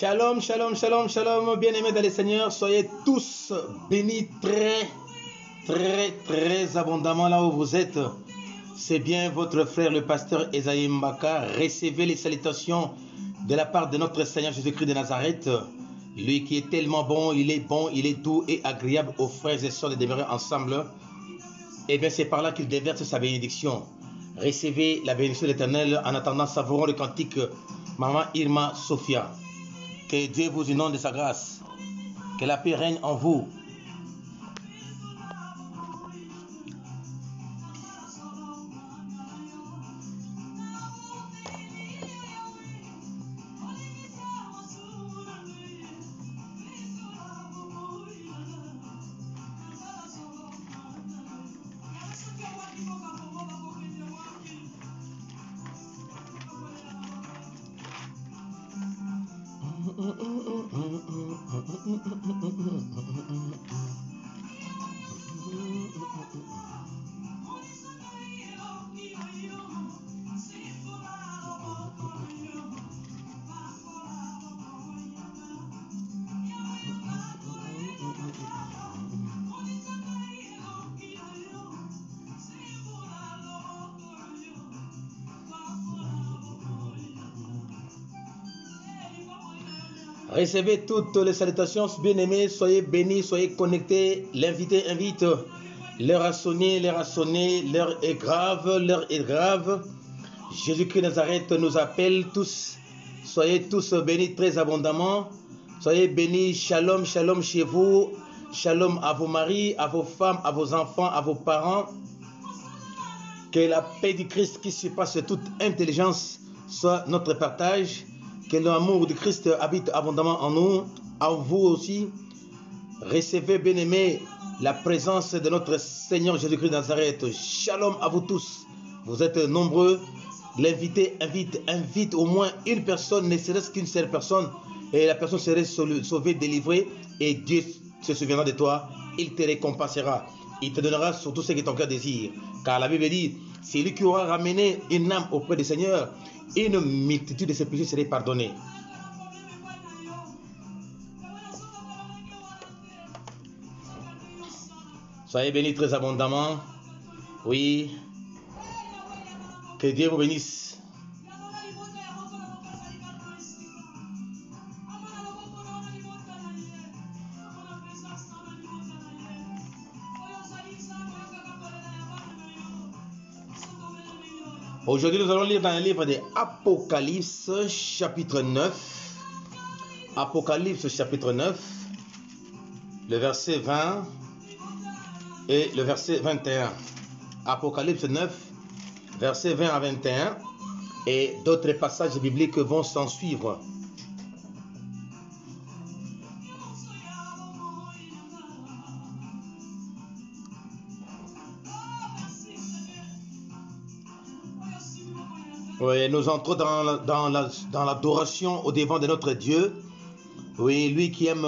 Shalom, shalom, shalom, shalom, bien-aimés dans le Seigneur, soyez tous bénis très abondamment là où vous êtes. C'est bien votre frère le pasteur Esaïe Mbaka. Recevez les salutations de la part de notre Seigneur Jésus-Christ de Nazareth. Lui qui est tellement bon, il est doux et agréable aux frères et sœurs de demeurer ensemble. Et bien c'est par là qu'il déverse sa bénédiction. Recevez la bénédiction de l'Éternel en attendant savourons le cantique Maman Irma Sophia. Que Dieu vous inonde de sa grâce. Que la paix règne en vous. Recevez toutes les salutations, bien-aimés, soyez bénis, soyez connectés. L'invité invite. L'heure a sonné, l'heure est grave. Jésus-Christ de Nazareth nous appelle tous. Soyez tous bénis très abondamment. Soyez bénis, shalom, shalom chez vous. Shalom à vos maris, à vos femmes, à vos enfants, à vos parents. Que la paix du Christ qui surpasse toute intelligence soit notre partage. Que l'amour de Christ habite abondamment en nous, en vous aussi. Recevez, bien-aimés, la présence de notre Seigneur Jésus-Christ de Nazareth. Shalom à vous tous. Vous êtes nombreux. L'invité invite au moins une personne, ne serait-ce qu'une seule personne. Et la personne serait sauvée, délivrée. Et Dieu se souviendra de toi. Il te récompensera. Il te donnera surtout ce que ton cœur désire. Car la Bible dit, c'est lui qui aura ramené une âme auprès du Seigneur. Une multitude de ses péchés seraient pardonnés. Soyez bénis très abondamment. Oui. Que Dieu vous bénisse. Aujourd'hui, nous allons lire dans le livre de Apocalypse, chapitre 9. Apocalypse, chapitre 9, le verset 20 et le verset 21. Apocalypse 9, verset 20 à 21. Et d'autres passages bibliques vont s'en suivre. Oui, nous entrons dans l'adoration au devant de notre Dieu. Oui, lui qui aime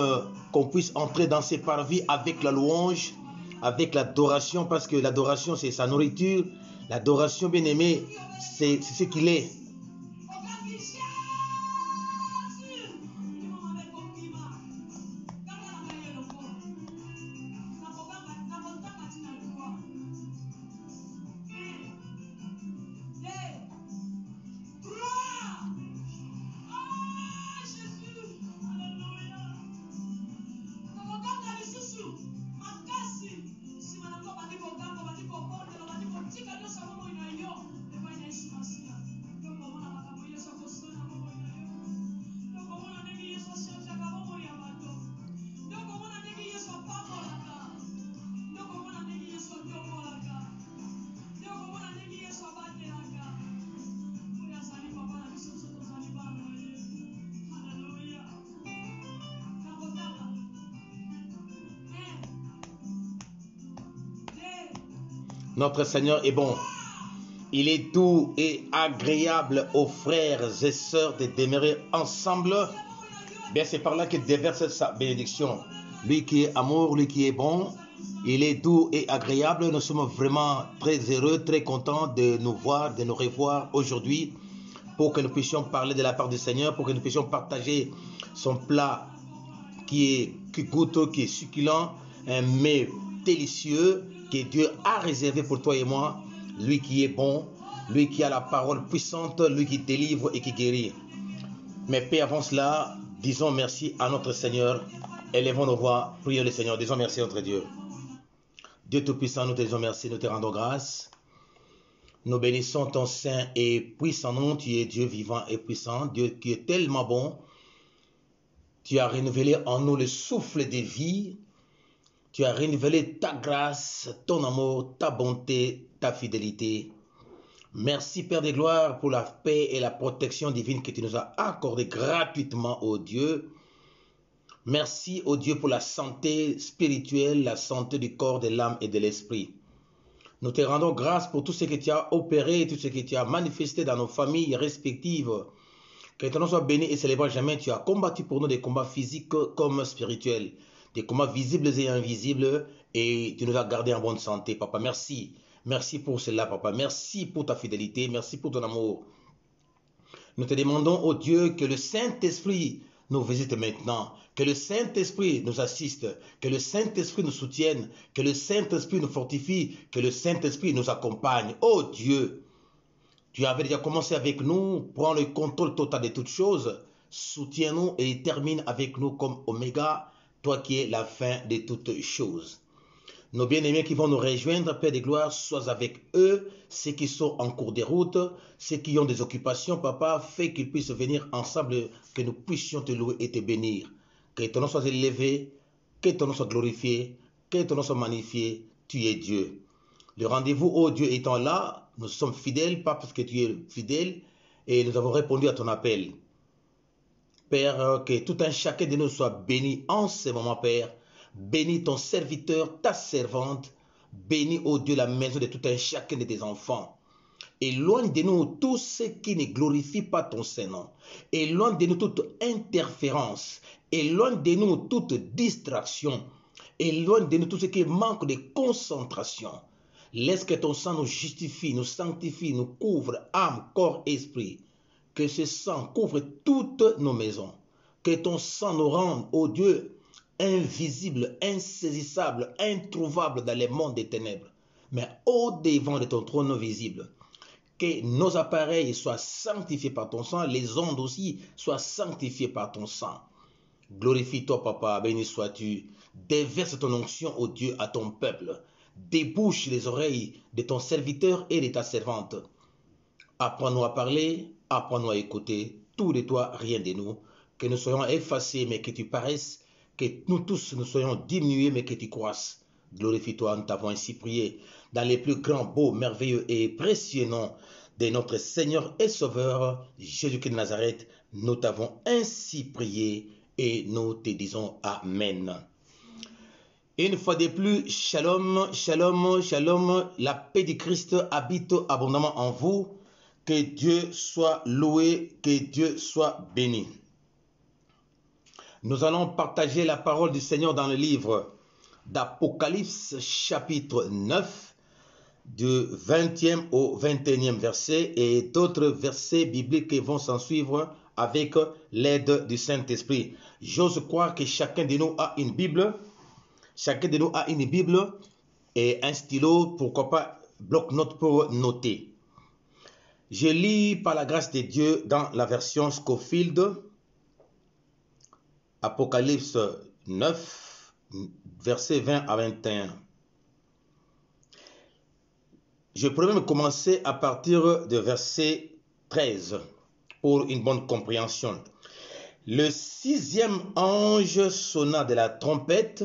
qu'on puisse entrer dans ses parvis avec la louange, avec l'adoration, parce que l'adoration c'est sa nourriture. L'adoration, bien aimé, c'est ce qu'il est. Notre Seigneur est bon. Il est doux et agréable aux frères et sœurs de demeurer ensemble. Bien, c'est par là qu'il déverse sa bénédiction. Lui qui est amour, lui qui est bon, il est doux et agréable. Nous sommes vraiment très heureux, très contents de nous voir, de nous revoir aujourd'hui pour que nous puissions parler de la part du Seigneur, pour que nous puissions partager son plat qui goûte, qui est succulent, un mets délicieux que Dieu a réservé pour toi et moi, lui qui est bon, lui qui a la parole puissante, lui qui délivre et qui guérit. Mais Père, avant cela, disons merci à notre Seigneur. Élevons nos voix, prions le Seigneur, disons merci à notre Dieu. Dieu Tout-Puissant, nous te disons merci, nous te rendons grâce. Nous bénissons ton saint et puissant nom. Tu es Dieu vivant et puissant, Dieu qui est tellement bon. Tu as renouvelé en nous le souffle de vie. Tu as renouvelé ta grâce, ton amour, ta bonté, ta fidélité. Merci Père de gloire pour la paix et la protection divine que tu nous as accordée gratuitement, ô Dieu. Merci, ô Dieu, pour la santé spirituelle, la santé du corps, de l'âme et de l'esprit. Nous te rendons grâce pour tout ce que tu as opéré, tout ce que tu as manifesté dans nos familles respectives. Que ton nom soit béni et célébré jamais. Tu as combattu pour nous des combats physiques comme spirituels, des combats visibles et invisibles, et tu nous as gardés en bonne santé, Papa. Merci. Merci pour cela, Papa. Merci pour ta fidélité. Merci pour ton amour. Nous te demandons, ô Dieu, que le Saint-Esprit nous visite maintenant, que le Saint-Esprit nous assiste, que le Saint-Esprit nous soutienne, que le Saint-Esprit nous fortifie, que le Saint-Esprit nous accompagne. Ô Dieu, tu avais déjà commencé avec nous, prends le contrôle total de toutes choses, soutiens-nous et termine avec nous comme Oméga, toi qui es la fin de toutes choses. Nos bien-aimés qui vont nous rejoindre, Père de gloire, sois avec eux, ceux qui sont en cours de route, ceux qui ont des occupations, Papa, fais qu'ils puissent venir ensemble, que nous puissions te louer et te bénir. Que ton nom soit élevé, que ton nom soit glorifié, que ton nom soit magnifié, tu es Dieu. Le rendez-vous, ô Dieu, étant là, nous sommes fidèles, pas parce que tu es fidèle, et nous avons répondu à ton appel. Père, que tout un chacun de nous soit béni en ce moment, Père. Bénis ton serviteur, ta servante. Bénis, ô Dieu, la maison de tout un chacun de tes enfants. Éloigne de nous tout ce qui ne glorifie pas ton Saint-Nom. Éloigne de nous toute interférence. Éloigne de nous toute distraction. Éloigne de nous tout ce qui manque de concentration. Laisse que ton sang nous justifie, nous sanctifie, nous couvre, âme, corps, esprit. Que ce sang couvre toutes nos maisons. Que ton sang nous rende, ô Dieu, invisible, insaisissable, introuvable dans les mondes des ténèbres, mais au-devant de ton trône visible. Que nos appareils soient sanctifiés par ton sang, les ondes aussi soient sanctifiées par ton sang. Glorifie-toi, Papa, béni sois-tu. Déverse ton onction, ô Dieu, à ton peuple. Débouche les oreilles de ton serviteur et de ta servante. Apprends-nous à parler, apprends-nous à écouter, tout de toi, rien de nous. Que nous soyons effacés, mais que tu paraisses. Que nous tous nous soyons diminués, mais que tu croisses. Glorifie-toi, nous t'avons ainsi prié. Dans les plus grands, beaux, merveilleux et précieux noms de notre Seigneur et Sauveur, Jésus-Christ de Nazareth, nous t'avons ainsi prié et nous te disons Amen. Une fois de plus, shalom, shalom, shalom. La paix du Christ habite abondamment en vous. Que Dieu soit loué, que Dieu soit béni. Nous allons partager la parole du Seigneur dans le livre d'Apocalypse chapitre 9 du 20e au 21e verset et d'autres versets bibliques qui vont s'en suivre avec l'aide du Saint-Esprit. J'ose croire que chacun de nous a une Bible. Chacun de nous a une Bible et un stylo, pourquoi pas bloc-notes pour noter. Je lis par la grâce de Dieu dans la version Scofield. Apocalypse 9, versets 20 à 21. Je pourrais même commencer à partir de verset 13 pour une bonne compréhension. Le 6e ange sonna de la trompette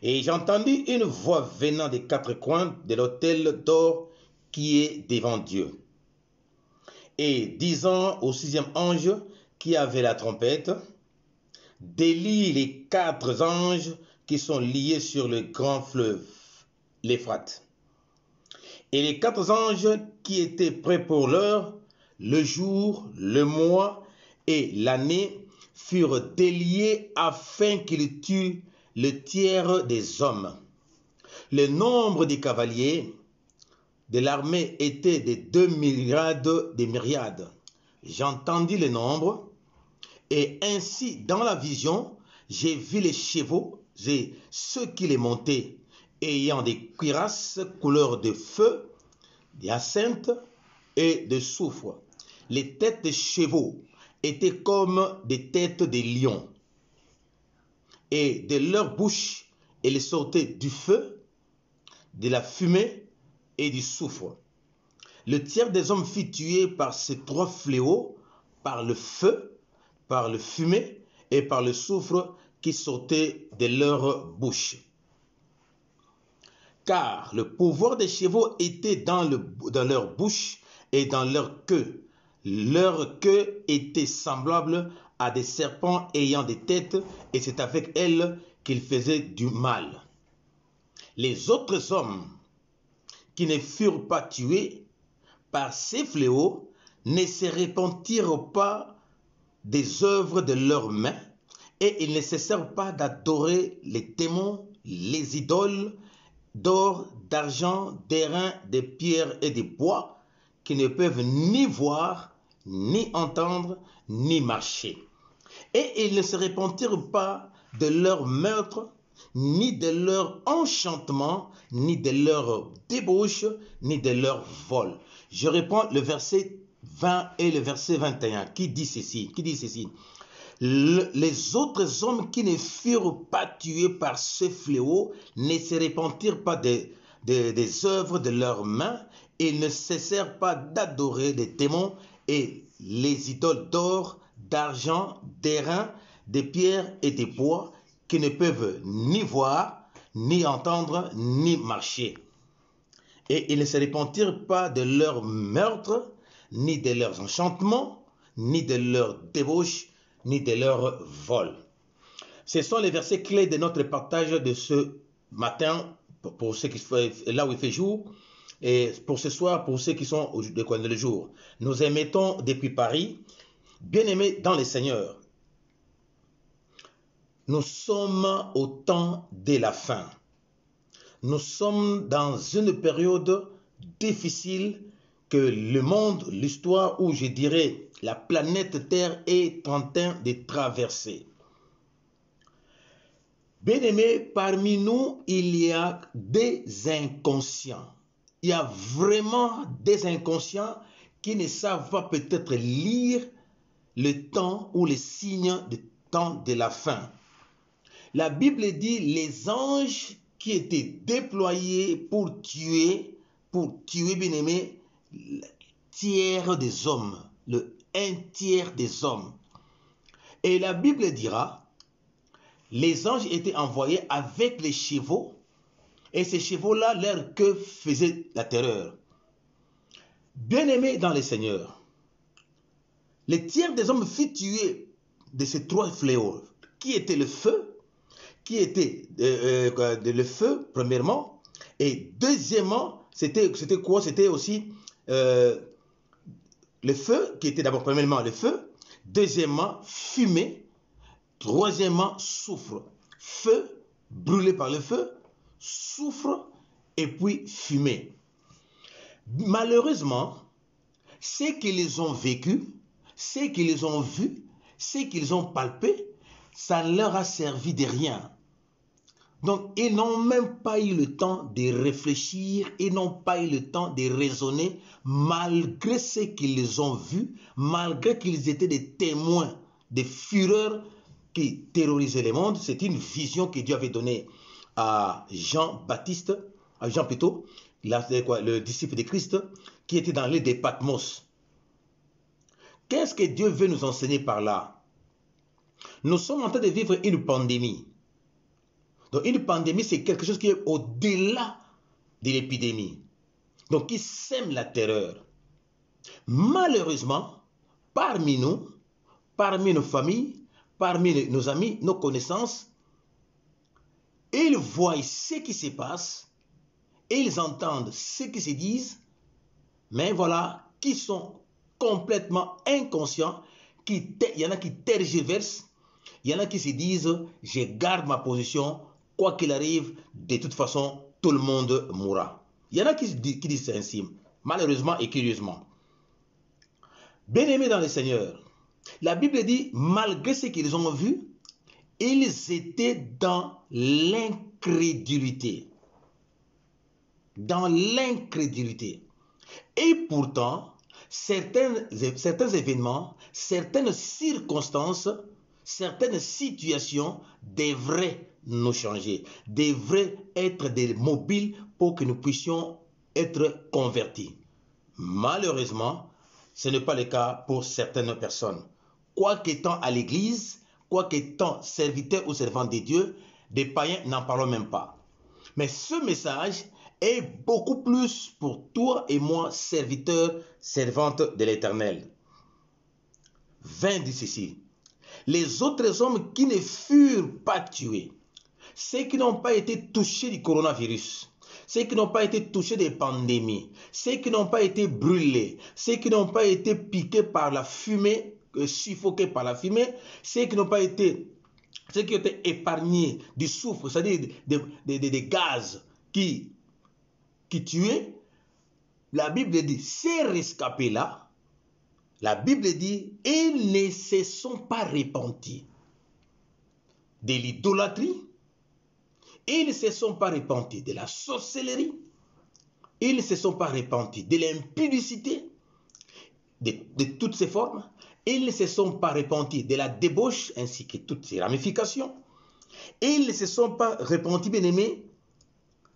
et j'entendis une voix venant des 4 coins de l'autel d'or qui est devant Dieu. Et disant au 6e ange qui avait la trompette, délie les 4 anges qui sont liés sur le grand fleuve, l'Euphrate. Et les 4 anges qui étaient prêts pour l'heure, le jour, le mois et l'année, furent déliés afin qu'ils tuent le tiers des hommes. Le nombre des cavaliers de l'armée était de 2 myriades de myriades. J'entendis le nombre. Et ainsi, dans la vision, j'ai vu les chevaux et ceux qui les montaient, ayant des cuirasses couleur de feu, d'hyacinthe et de soufre. Les têtes des chevaux étaient comme des têtes des lions. Et de leur bouche, il sortait du feu, de la fumée et du soufre. Le tiers des hommes fut tué par ces trois fléaux, par le feu, par le fumée et par le soufre qui sortait de leur bouche. Car le pouvoir des chevaux était dans leur bouche et dans leur queue. Leur queue était semblable à des serpents ayant des têtes, et c'est avec elles qu'ils faisaient du mal. Les autres hommes qui ne furent pas tués par ces fléaux ne se repentirent pas des œuvres de leurs mains, et ils ne cessèrent pas d'adorer les démons, les idoles, d'or, d'argent, d'airain, de pierre et de bois, qui ne peuvent ni voir, ni entendre, ni marcher. Et ils ne se repentirent pas de leur meurtre, ni de leur enchantement, ni de leur débauche, ni de leur vol. Je reprends le verset 20 et le verset 21 qui dit ceci. Les autres hommes qui ne furent pas tués par ce fléau ne se repentirent pas des œuvres de leurs mains, et ne cessèrent pas d'adorer les démons et les idoles d'or, d'argent, d'airain, de pierre et de bois, qui ne peuvent ni voir, ni entendre, ni marcher. Et ils ne se repentirent pas de leurs meurtres, ni de leurs enchantements, ni de leurs débauches, ni de leur vol. Ce sont les versets clés de notre partage de ce matin, pour ceux qui sont là où il fait jour, et pour ce soir, pour ceux qui sont de coin de le jour. Nous émettons depuis Paris, bien-aimés dans le Seigneur. Nous sommes au temps de la fin. Nous sommes dans une période difficile que le monde, l'histoire, ou je dirais la planète Terre est en train de traverser. Bien-aimés, parmi nous, il y a des inconscients. Il y a vraiment des inconscients qui ne savent pas peut-être lire le temps ou les signes du temps de la fin. La Bible dit les anges qui étaient déployés pour tuer, bien-aimés, le tiers des hommes, un tiers des hommes. Et la Bible dira, les anges étaient envoyés avec les chevaux, et ces chevaux-là, leur queue faisait la terreur. Bien-aimés dans le Seigneur, le tiers des hommes fut tué de ces trois fléaux, qui étaient le feu, qui était le feu, premièrement, et deuxièmement, c'était quoi? C'était aussi le feu, qui était d'abord premièrement le feu, deuxièmement fumée, troisièmement soufre. Feu, brûlé par le feu, soufre et puis fumée. Malheureusement, ceux qui les ont vécus, ceux qui les ont vus, ceux qu'ils ont palpés, ça ne leur a servi de rien. Donc, ils n'ont même pas eu le temps de réfléchir, ils n'ont pas eu le temps de raisonner, malgré ce qu'ils ont vu, malgré qu'ils étaient des témoins des fureurs qui terrorisaient le monde. C'est une vision que Dieu avait donnée à Jean-Baptiste, à Jean plutôt, le disciple de Christ, qui était dans l'île de Patmos. Qu'est-ce que Dieu veut nous enseigner par là? Nous sommes en train de vivre une pandémie. Donc une pandémie, c'est quelque chose qui est au-delà de l'épidémie. Donc qui sème la terreur. Malheureusement, parmi nous, parmi nos familles, parmi nos amis, nos connaissances, ils voient ce qui se passe, et ils entendent ce qui se disent, mais voilà, qui sont complètement inconscients, il y en a qui tergiversent, il y en a qui se disent, je garde ma position, quoi qu'il arrive, de toute façon, tout le monde mourra. Il y en a qui disent ainsi, malheureusement et curieusement. Bien-aimés dans le Seigneur, La Bible dit, malgré ce qu'ils ont vu, ils étaient dans l'incrédulité. Dans l'incrédulité. Et pourtant, certains événements, certaines circonstances, certaines situations devraient nous changer, devraient être des mobiles pour que nous puissions être convertis. Malheureusement, ce n'est pas le cas pour certaines personnes. Quoiqu'étant à l'église, quoiqu'étant serviteur ou servant de Dieu, des païens n'en parlons même pas. Mais ce message est beaucoup plus pour toi et moi, serviteurs, servantes de l'Éternel. 20 dit ceci. Les autres hommes qui ne furent pas tués, ceux qui n'ont pas été touchés du coronavirus, ceux qui n'ont pas été touchés des pandémies, ceux qui n'ont pas été brûlés, ceux qui n'ont pas été piqués par la fumée, suffoqués par la fumée, ceux qui n'ont pas été, ceux qui ont été épargnés du soufre, c'est-à-dire des gaz qui tuaient, la Bible dit, ces rescapés-là, la Bible dit, ils ne se sont pas repentis de l'idolâtrie, ils ne se sont pas repentis de la sorcellerie, ils ne se sont pas repentis de l'impudicité, de toutes ses formes, ils ne se sont pas repentis de la débauche ainsi que toutes ses ramifications, ils ne se sont pas repentis, bien aimés,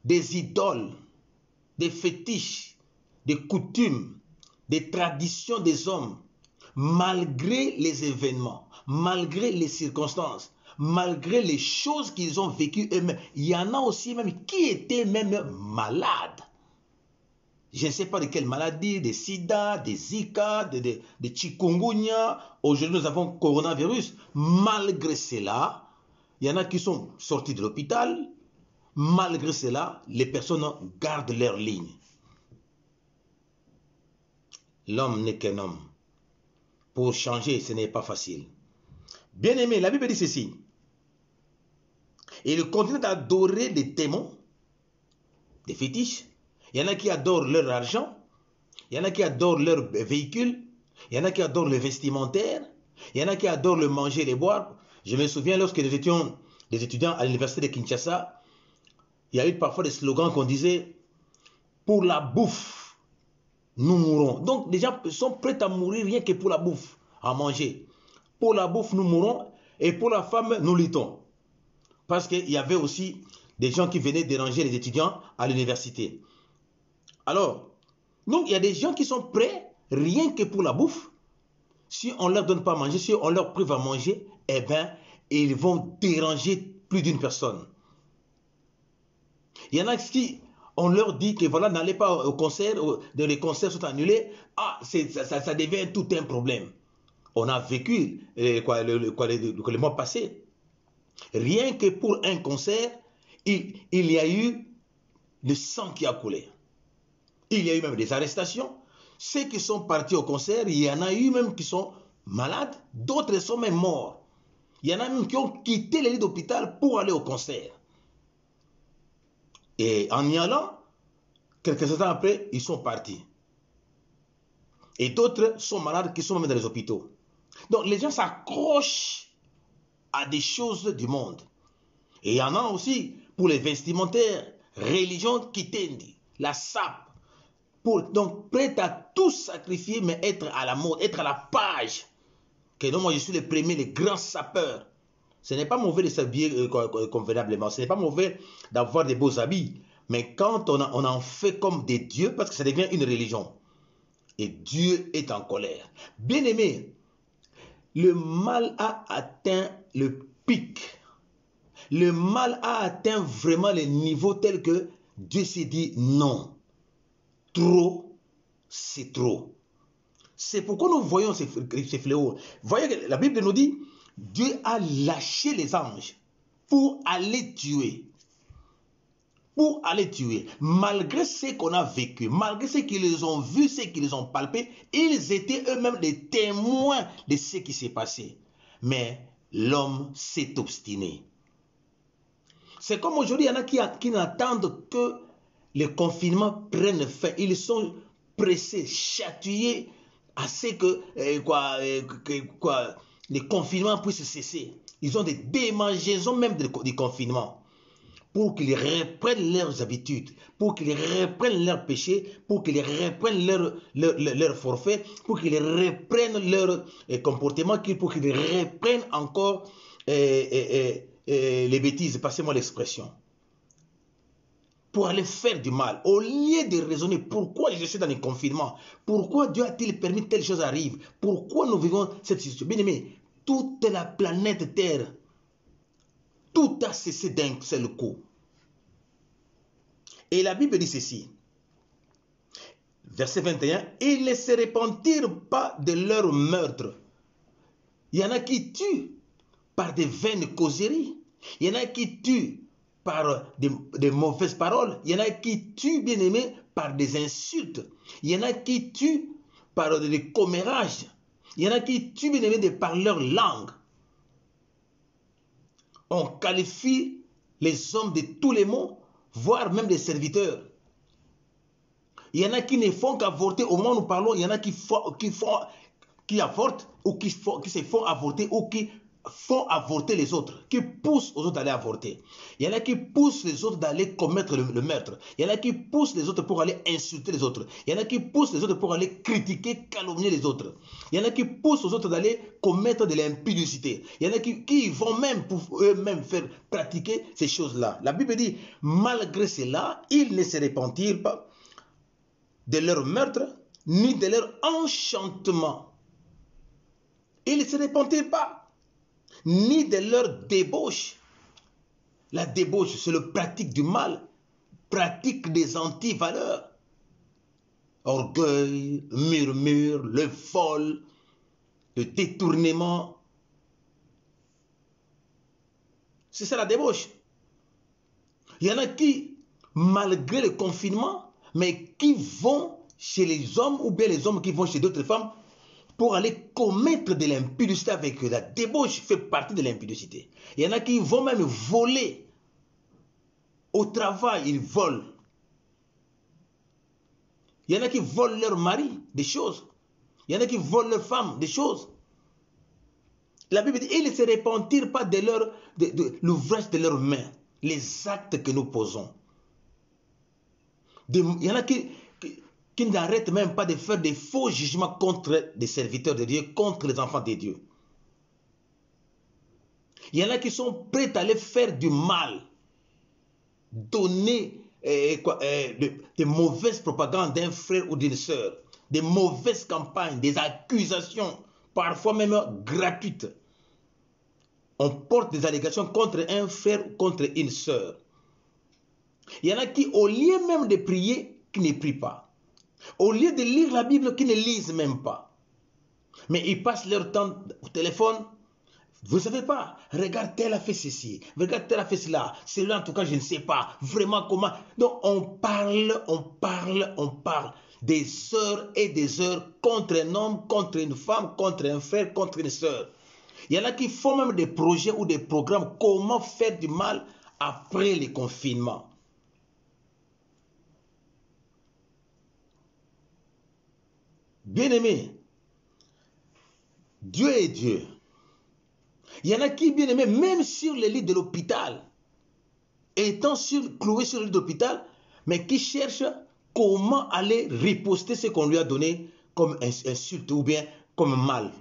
des idoles, des fétiches, des coutumes, des traditions des hommes, malgré les événements, malgré les circonstances, malgré les choses qu'ils ont vécues eux-mêmes. Il y en a aussi même qui étaient même malades. Je ne sais pas de quelle maladie, des sida, des zika, des chikungunya. Aujourd'hui, nous avons coronavirus. Malgré cela, il y en a qui sont sortis de l'hôpital. Malgré cela, les personnes gardent leur ligne. L'homme n'est qu'un homme. Pour changer, ce n'est pas facile. Bien aimé, la Bible dit ceci. Ils continuent d'adorer des démons, des fétiches. Il y en a qui adorent leur argent. Il y en a qui adorent leur véhicule. Il y en a qui adorent le vestimentaire. Il y en a qui adorent le manger et le boire. Je me souviens lorsque nous étions des étudiants à l'université de Kinshasa, il y a eu parfois des slogans qu'on disait « Pour la bouffe, nous mourrons ». Donc les gens sont prêts à mourir rien que pour la bouffe, à manger. Pour la bouffe, nous mourons et pour la femme, nous luttons. Parce qu'il y avait aussi des gens qui venaient déranger les étudiants à l'université. Alors, donc il y a des gens qui sont prêts rien que pour la bouffe. Si on ne leur donne pas à manger, si on leur prive à manger, eh bien, ils vont déranger plus d'une personne. Il y en a qui, on leur dit que voilà, n'allez pas au concert, les concerts sont annulés. Ah, ça devient tout un problème. On a vécu le mois passé. Rien que pour un concert, il y a eu le sang qui a coulé. Il y a eu même des arrestations. Ceux qui sont partis au concert, il y en a eu même qui sont malades. D'autres sont même morts. Il y en a même qui ont quitté les lits d'hôpital pour aller au concert. Et en y allant, quelques instants après, ils sont partis. Et d'autres sont malades qui sont même dans les hôpitaux. Donc les gens s'accrochent à des choses du monde. Et il y en a aussi pour les vestimentaires, religion kitendi, la sape. Donc prêt à tout sacrifier, mais être à la mode, être à la page. Que non, moi je suis le premier, le grand sapeur. Ce n'est pas mauvais de s'habiller convenablement, ce n'est pas mauvais d'avoir des beaux habits. Mais quand on en fait comme des dieux, parce que ça devient une religion. Et Dieu est en colère. Bien aimé, le mal a atteint le pic. Le mal a atteint vraiment les niveaux tels que Dieu s'est dit non. Trop, c'est trop. C'est pourquoi nous voyons ces fléaux. Voyez que la Bible nous dit, Dieu a lâché les anges pour aller tuer. Pour aller tuer. Malgré ce qu'on a vécu, malgré ce qu'ils ont vu, ce qu'ils ont palpé, ils étaient eux-mêmes des témoins de ce qui s'est passé. Mais l'homme s'est obstiné. C'est comme aujourd'hui, il y en a qui n'attendent que le confinement prenne fin. Ils sont pressés, chatouillés assez que, les confinements puissent cesser. Ils ont des démangeaisons même des confinements pour qu'ils reprennent leurs habitudes, pour qu'ils reprennent leurs péchés, pour qu'ils reprennent leur forfait, pour qu'ils reprennent leur comportement, pour qu'ils reprennent encore les bêtises, passez-moi l'expression, pour aller faire du mal, au lieu de raisonner pourquoi je suis dans le confinement, pourquoi Dieu a-t-il permis que telle chose arrive, pourquoi nous vivons cette situation. Bien aimé, toute la planète Terre, tout a cessé d'un seul coup. Et la Bible dit ceci, verset 21, « Ils ne se repentirent pas de leur meurtre. » Il y en a qui tuent par des vaines causeries. Il y en a qui tuent par des mauvaises paroles. Il y en a qui tuent, bien aimé, par des insultes. Il y en a qui tuent par des commérages. Il y en a qui tuent, bien aimé, par leur langue. On qualifie les hommes de tous les maux, voire même des serviteurs. Il y en a qui ne font qu'avorter au moment où nous parlons. Il y en a qui avortent ou qui se font avorter ou qui font avorter les autres, qui poussent aux autres d'aller avorter. Il y en a qui poussent les autres d'aller commettre le meurtre. Il y en a qui poussent les autres pour aller insulter les autres. Il y en a qui poussent les autres pour aller critiquer, calomnier les autres. Il y en a qui poussent aux autres d'aller commettre de l'impudicité. Il y en a qui vont même pour eux-mêmes faire pratiquer ces choses-là. La Bible dit, malgré cela, ils ne se repentirent pas de leur meurtre, ni de leur enchantement. Ils ne se repentirent pas, ni de leur débauche. La débauche, c'est le pratique du mal, pratique des anti-valeurs. Orgueil, murmure, le vol, le détournement. C'est ça la débauche. Il y en a qui, malgré le confinement, mais qui vont chez les hommes, ou bien les hommes qui vont chez d'autres femmes, pour aller commettre de l'impudicité avec eux. La débauche fait partie de l'impudicité. Il y en a qui vont même voler. Au travail, ils volent. Il y en a qui volent leur mari, des choses. Il y en a qui volent leur femme, des choses. La Bible dit, ils ne se repentirent pas de l'ouvrage de leurs mains, les actes que nous posons. Il y en a qui n'arrêtent même pas de faire des faux jugements contre des serviteurs de Dieu, contre les enfants de Dieu. Il y en a qui sont prêts à aller faire du mal, donner des mauvaises propagandes d'un frère ou d'une sœur, des mauvaises campagnes, des accusations, parfois même gratuites. On porte des allégations contre un frère ou contre une sœur. Il y en a qui, au lieu même de prier, qui ne prient pas. Au lieu de lire la Bible, qui ne lisent même pas. Mais ils passent leur temps au téléphone. Vous ne savez pas, regarde, tel a fait ceci, regarde, tel a fait cela. Celui-là, en tout cas, je ne sais pas vraiment comment. Donc, on parle des heures et des heures contre un homme, contre une femme, contre un frère, contre une sœur. Il y en a qui font même des projets ou des programmes, comment faire du mal après les confinements. Bien-aimé, Dieu est Dieu. Il y en a qui, bien aimé, même sur le lit de l'hôpital, étant cloué sur le lit d'hôpital, mais qui cherche comment aller riposter ce qu'on lui a donné comme insulte ou bien comme mal.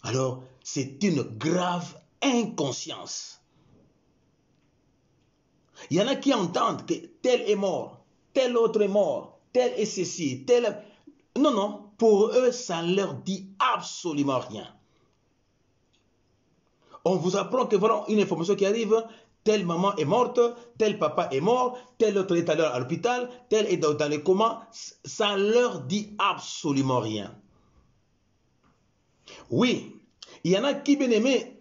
Alors, c'est une grave inconscience. Il y en a qui entendent que tel est mort, tel autre est mort, tel est ceci, tel... Non, non, pour eux, ça ne leur dit absolument rien. On vous apprend que voilà une information qui arrive, telle maman est morte, tel papa est mort, tel autre est allé à l'hôpital, tel est dans les comas, ça ne leur dit absolument rien. Oui, il y en a qui, bien aimés,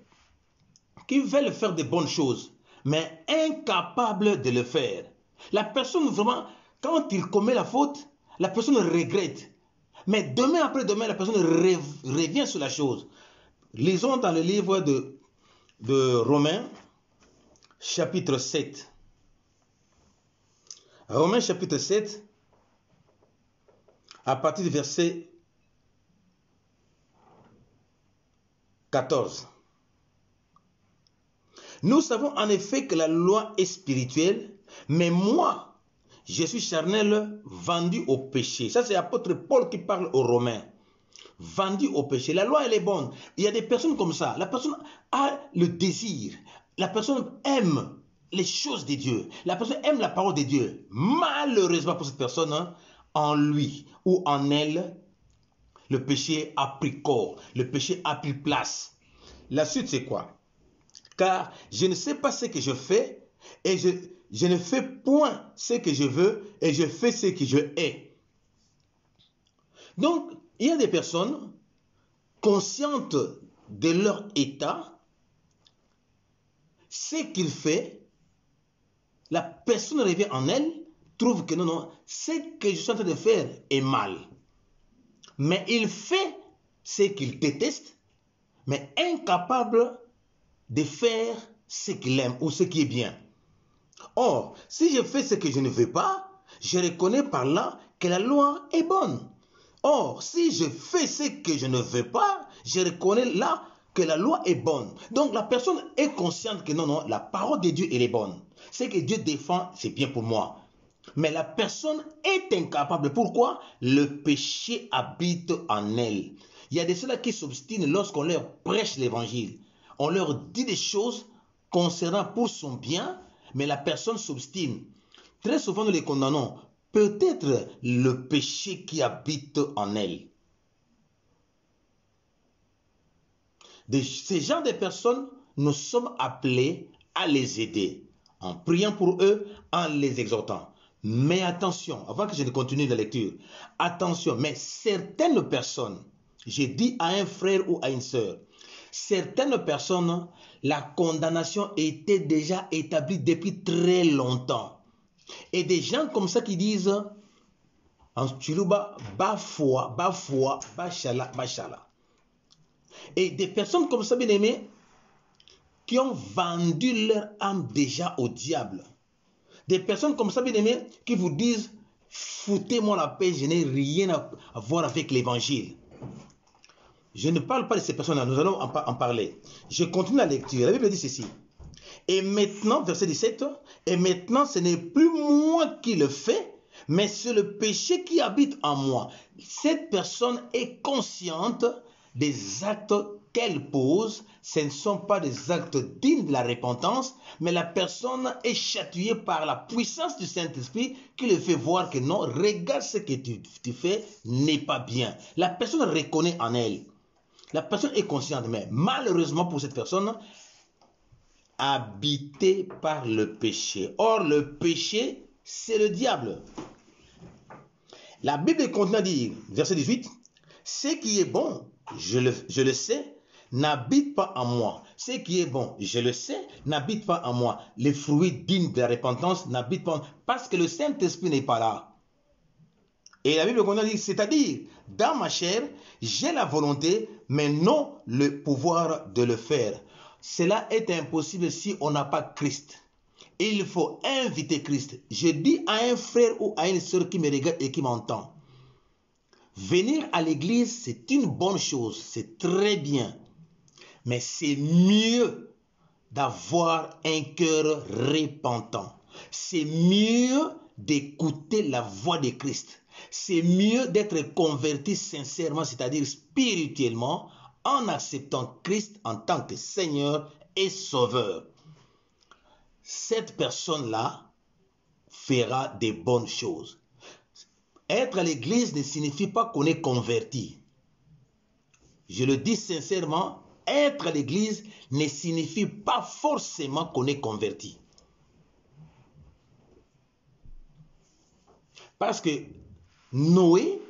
qui veulent faire de bonnes choses, mais incapables de le faire. La personne vraiment, quand il commet la faute, la personne regrette. Mais demain après demain, la personne revient sur la chose. Lisons dans le livre de Romains, chapitre 7. Romains, chapitre 7, à partir du verset 14. Nous savons en effet que la loi est spirituelle, mais moi, je suis charnel, vendu au péché. Ça, c'est l'apôtre Paul qui parle aux Romains. Vendu au péché. La loi, elle est bonne. Il y a des personnes comme ça. La personne a le désir. La personne aime les choses de Dieu. La personne aime la parole de Dieu. Malheureusement pour cette personne, hein, en lui ou en elle, le péché a pris corps. Le péché a pris place. La suite, c'est quoi? Car je ne sais pas ce que je fais et je ne fais point ce que je veux et je fais ce que je hais. Donc, il y a des personnes conscientes de leur état, ce qu'il fait, la personne revient en elle, trouve que non, ce que je suis en train de faire est mal. Mais il fait ce qu'il déteste, mais incapable de faire ce qu'il aime ou ce qui est bien. Or, si je fais ce que je ne veux pas, je reconnais par là que la loi est bonne. Or, si je fais ce que je ne veux pas, je reconnais là que la loi est bonne. Donc, la personne est consciente que non, la parole de Dieu, elle est bonne. Ce que Dieu défend, c'est bien pour moi. Mais la personne est incapable. Pourquoi? Le péché habite en elle. Il y a de ceux-là qui s'obstinent lorsqu'on leur prêche l'évangile. On leur dit des choses concernant pour son bien, mais la personne s'obstine. Très souvent, nous les condamnons. Peut-être le péché qui habite en elle. Ces gens de personnes, nous sommes appelés à les aider, en priant pour eux, en les exhortant. Mais attention, avant que je ne continue la lecture, attention, mais certaines personnes, j'ai dit à un frère ou à une sœur, certaines personnes, la condamnation était déjà établie depuis très longtemps. Et des gens comme ça qui disent en Tchuluba, Bafoua, Bachala, Bachala. Et des personnes comme ça, bien aimés, qui ont vendu leur âme déjà au diable. Des personnes comme ça, bien aimés, qui vous disent, foutez-moi la paix, je n'ai rien à voir avec l'évangile. Je ne parle pas de ces personnes-là, nous allons en parler. Je continue la lecture. La Bible dit ceci. Et maintenant, verset 17, et maintenant ce n'est plus moi qui le fais, mais c'est le péché qui habite en moi. Cette personne est consciente des actes qu'elle pose. Ce ne sont pas des actes dignes de la repentance, mais la personne est chatouillée par la puissance du Saint-Esprit qui le fait voir que non, regarde ce que tu fais n'est pas bien. La personne reconnaît en elle. La personne est consciente, mais malheureusement pour cette personne, habité par le péché. Or, le péché, c'est le diable. La Bible continue à dire, verset 18, ce qui est bon, je le sais, n'habite pas en moi. Ce qui est bon, je le sais, n'habite pas en moi. Les fruits dignes de la repentance n'habitent pas en moi, parce que le Saint-Esprit n'est pas là. Et la Bible continue à dire, c'est-à-dire, dans ma chair, j'ai la volonté, mais non le pouvoir de le faire. Cela est impossible si on n'a pas Christ. Il faut inviter Christ. Je dis à un frère ou à une sœur qui me regarde et qui m'entend. Venir à l'église, c'est une bonne chose. C'est très bien. Mais c'est mieux d'avoir un cœur repentant. C'est mieux d'écouter la voix de Christ. C'est mieux d'être converti sincèrement, c'est-à-dire spirituellement, en acceptant Christ en tant que Seigneur et Sauveur. Cette personne-là fera des bonnes choses. Être à l'église ne signifie pas qu'on est converti. Je le dis sincèrement, être à l'église ne signifie pas forcément qu'on est converti. Parce que Noé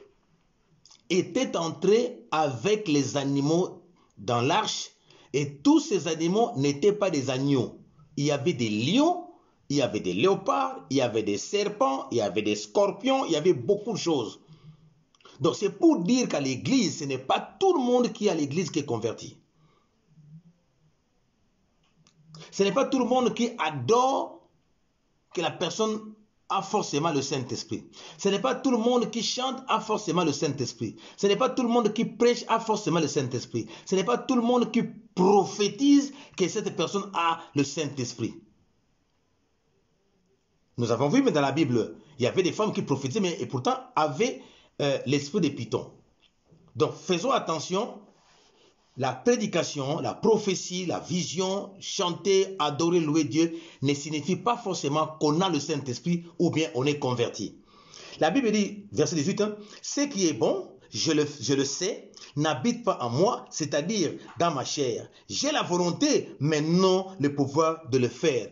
était entré avec les animaux dans l'arche et tous ces animaux n'étaient pas des agneaux. Il y avait des lions, il y avait des léopards, il y avait des serpents, il y avait des scorpions, il y avait beaucoup de choses. Donc c'est pour dire qu'à l'église, ce n'est pas tout le monde qui est à l'église qui est converti. Ce n'est pas tout le monde qui adore que la personne a forcément le Saint-Esprit. Ce n'est pas tout le monde qui chante a forcément le Saint-Esprit. Ce n'est pas tout le monde qui prêche a forcément le Saint-Esprit. Ce n'est pas tout le monde qui prophétise que cette personne a le Saint-Esprit. Nous avons vu, mais dans la Bible, il y avait des femmes qui prophétisaient, mais et pourtant avaient l'esprit de Python. Donc, faisons attention. La prédication, la prophétie, la vision, chanter, adorer, louer Dieu ne signifie pas forcément qu'on a le Saint-Esprit ou bien on est converti. La Bible dit, verset 18, ce qui est bon, je le sais, n'habite pas en moi, c'est-à-dire dans ma chair. J'ai la volonté, mais non le pouvoir de le faire.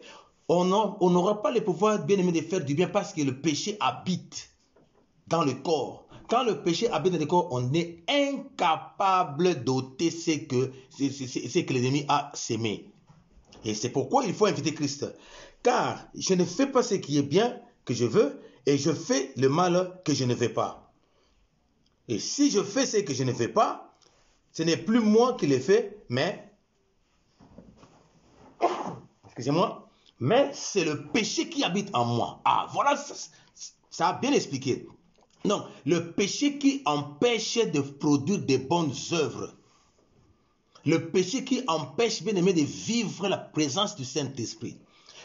On n'aura pas le pouvoir, bien aimé, de faire du bien parce que le péché habite dans le corps. Quand le péché habite dans le corps, on est incapable d'ôter ce que l'ennemi a sémé. Et c'est pourquoi il faut inviter Christ. Car je ne fais pas ce qui est bien que je veux et je fais le mal que je ne veux pas. Et si je fais ce que je ne veux pas, ce n'est plus moi qui le fais, mais excusez-moi, mais c'est le péché qui habite en moi. Ah, voilà, ça a bien expliqué. Non, le péché qui empêche de produire de bonnes œuvres. Le péché qui empêche, bien aimé, de vivre la présence du Saint-Esprit.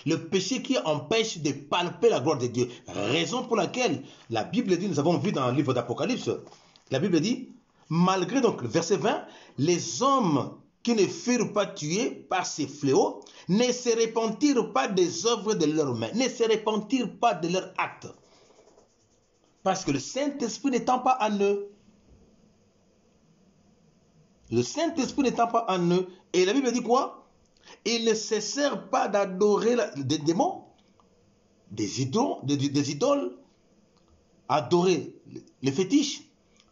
Le péché qui empêche de palper la gloire de Dieu. Raison pour laquelle la Bible dit, nous avons vu dans le livre d'Apocalypse, la Bible dit, malgré donc le verset 20, les hommes qui ne furent pas tués par ces fléaux ne se repentirent pas des œuvres de leurs mains, ne se repentirent pas de leurs actes. Parce que le Saint-Esprit n'étant pas en eux. Le Saint-Esprit n'étant pas en eux. Et la Bible dit quoi? Ils ne cessèrent pas d'adorer des démons, des idoles, adorer les fétiches,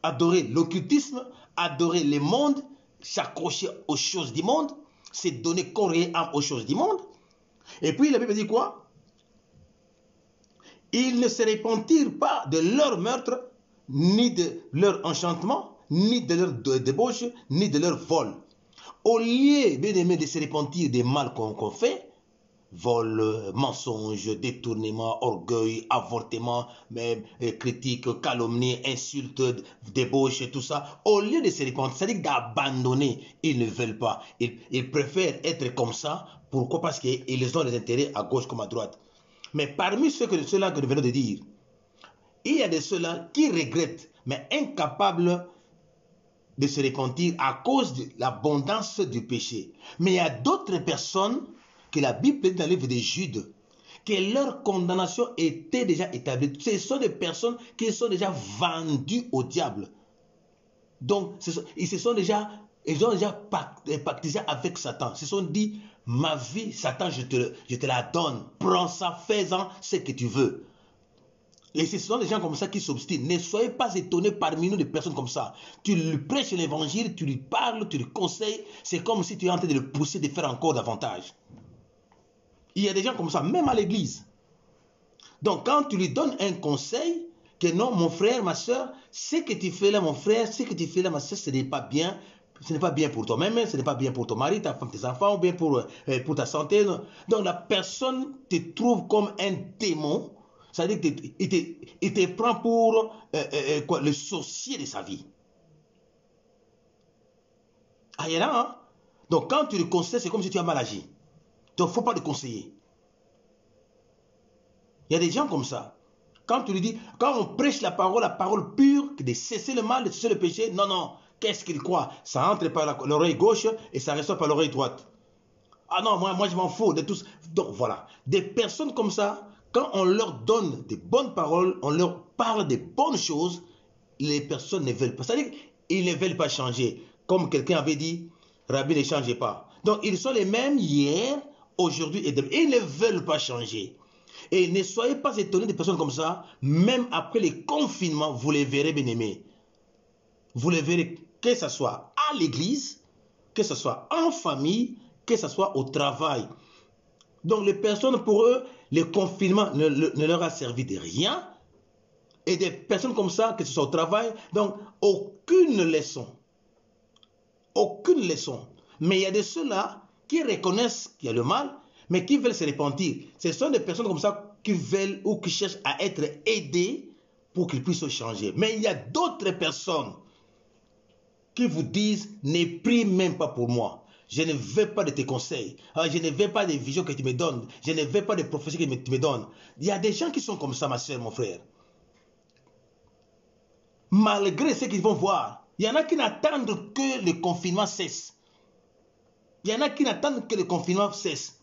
adorer l'occultisme, adorer les mondes, s'accrocher aux choses du monde, se donner corps et âme aux choses du monde. Et puis la Bible dit quoi? Ils ne se repentirent pas de leur meurtre, ni de leur enchantement, ni de leur débauche, ni de leur vol. Au lieu, bien aimé, de se repentir des mal qu'on fait, vol, mensonge, détournement, orgueil, avortement, même, critique, calomnie, insulte, débauche, tout ça, au lieu de se repentir, c'est-à-dire d'abandonner, ils ne veulent pas. Ils préfèrent être comme ça. Pourquoi? Parce qu'ils ont des intérêts à gauche comme à droite. Mais parmi ceux-là que nous venons de dire, il y a de ceux-là qui regrettent, mais incapables de se repentir à cause de l'abondance du péché. Mais il y a d'autres personnes que la Bible dit dans le livre de Jude, que leur condamnation était déjà établie. Ce sont des personnes qui sont déjà vendues au diable. Donc, ils ont déjà pactisé avec Satan. Ils se sont dit, ma vie, Satan, je te la donne. Prends ça, fais-en ce que tu veux. Et ce sont des gens comme ça qui s'obstinent. Ne soyez pas étonnés parmi nous de personnes comme ça. Tu lui prêches l'évangile, tu lui parles, tu lui conseilles. C'est comme si tu es en train de le pousser de faire encore davantage. Il y a des gens comme ça, même à l'église. Donc, quand tu lui donnes un conseil, que non, mon frère, ma soeur, ce que tu fais là, mon frère, ce que tu fais là, ma soeur, ce n'est pas bien. Ce n'est pas bien pour toi-même, ce n'est pas bien pour ton mari, ta femme, tes enfants, ou bien pour ta santé. Donc, la personne te trouve comme un démon. C'est-à-dire qu'il te prend pour le sorcier de sa vie. Ah, il y en a, hein? Donc, quand tu le conseilles, c'est comme si tu as mal agi. Donc, il ne faut pas le conseiller. Il y a des gens comme ça. Quand tu lui dis, quand on prêche la parole pure, de cesser le mal, de cesser le péché, non, non. Qu'est-ce qu'il croit? Ça entre par l'oreille gauche et ça ressort par l'oreille droite. Ah non, moi je m'en fous de tous. Donc voilà, des personnes comme ça, quand on leur donne des bonnes paroles, on leur parle des bonnes choses, les personnes ne veulent pas. C'est-à-dire qu'ils ne veulent pas changer. Comme quelqu'un avait dit, Rabbi, ne changez pas. Donc ils sont les mêmes hier, aujourd'hui et demain. Ils ne veulent pas changer. Et ne soyez pas étonnés des personnes comme ça, même après les confinements, vous les verrez, bien aimés. Vous les verrez, que ce soit à l'église, que ce soit en famille, que ce soit au travail. Donc les personnes, pour eux, le confinement ne leur a servi de rien. Et des personnes comme ça, que ce soit au travail, donc aucune leçon. Aucune leçon. Mais il y a de ceux-là qui reconnaissent qu'il y a le mal, mais qui veulent se repentir. Ce sont des personnes comme ça qui veulent ou qui cherchent à être aidés pour qu'ils puissent changer. Mais il y a d'autres personnes qui vous disent, ne prie même pas pour moi. Je ne veux pas de tes conseils. Je ne veux pas des visions que tu me donnes. Je ne veux pas de prophéties que tu me donnes. Il y a des gens qui sont comme ça, ma soeur, mon frère. Malgré ce qu'ils vont voir, il y en a qui n'attendent que le confinement cesse. Il y en a qui n'attendent que le confinement cesse.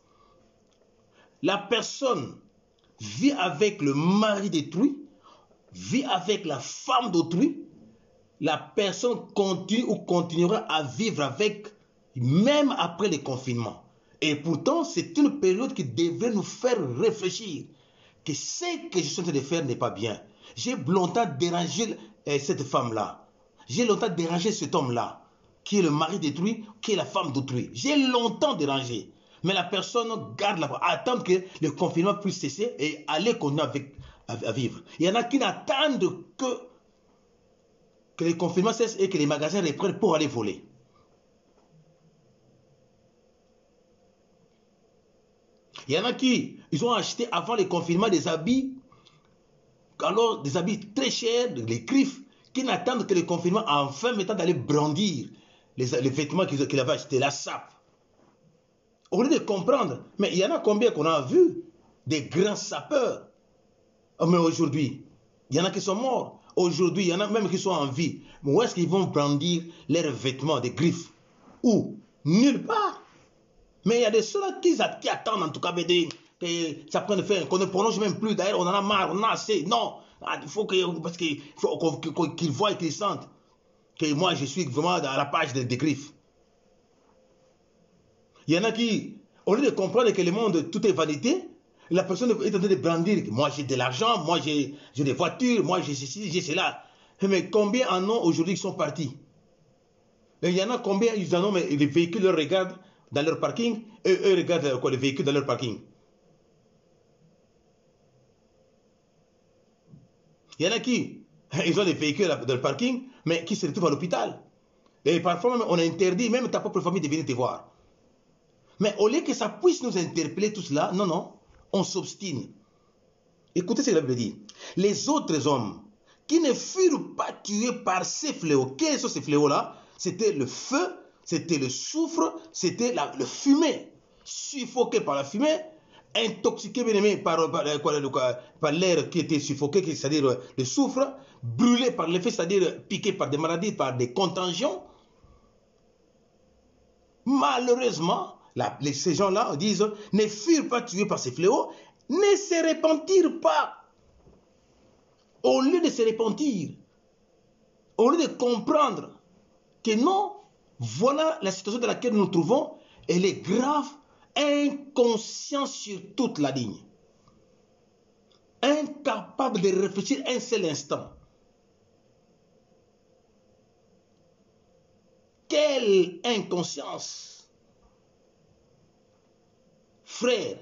La personne vit avec le mari d'autrui, vit avec la femme d'autrui. La personne continue ou continuera à vivre avec, même après le confinement. Et pourtant, c'est une période qui devrait nous faire réfléchir que ce que je suis en train de faire n'est pas bien. J'ai longtemps dérangé cette femme-là. J'ai longtemps dérangé cet homme-là, qui est le mari d'autrui, qui est la femme d'autrui. J'ai longtemps dérangé. Mais la personne garde la attend que le confinement puisse cesser et aller continuer à vivre. Il y en a qui n'attendent que les confinements cessent et que les magasins reprennent pour aller voler. Il y en a qui, ils ont acheté avant les confinements des habits, alors des habits très chers, des griffes, qui n'attendent que le confinement enfin mettant d'aller brandir les vêtements qu'il avait achetés, la sape. Au lieu de comprendre, mais il y en a combien qu'on a vu, des grands sapeurs. Mais aujourd'hui, il y en a qui sont morts. Aujourd'hui, il y en a même qui sont en vie. Mais où est-ce qu'ils vont brandir leurs vêtements, des griffes? Où? Nulle part. Mais il y a des ceux-là qui attendent en tout cas que ça prenne fin, qu'on ne prolonge même plus. D'ailleurs, on en a marre, on en a assez. Non, il faut parce qu'il faut qu'ils voient et qu'ils sentent que moi, je suis vraiment à la page des griffes. Il y en a qui, au lieu de comprendre que le monde, tout est vanité, la personne est en train de brandir. Moi, j'ai de l'argent, moi, j'ai des voitures, moi, j'ai ceci, j'ai cela. Mais combien en ont aujourd'hui qui sont partis? Et il y en a combien ils en ont, mais les véhicules leur regardent dans leur parking, et eux regardent les véhicules dans leur parking. Il y en a qui, ils ont des véhicules dans le parking, mais qui se retrouvent à l'hôpital. Et parfois, même, on interdit même ta propre famille de venir te voir. Mais au lieu que ça puisse nous interpeller tout cela, non, non, on s'obstine. Écoutez ce que la Bible dit. Les autres hommes qui ne furent pas tués par ces fléaux, quels sont ces fléaux-là? C'était le feu, c'était le soufre, c'était le fumée. Suffoqué par la fumée, intoxiqué bien aimé par l'air qui était suffoqué, c'est-à-dire le soufre, brûlé par l'effet, c'est-à-dire piqué par des maladies, par des contagions. Malheureusement, ces gens-là disent, ne furent pas tués par ces fléaux, ne se repentirent pas. Au lieu de se repentir, au lieu de comprendre que non, voilà la situation dans laquelle nous nous trouvons, elle est grave, inconscient sur toute la ligne. Incapable de réfléchir un seul instant. Quelle inconscience! Frères,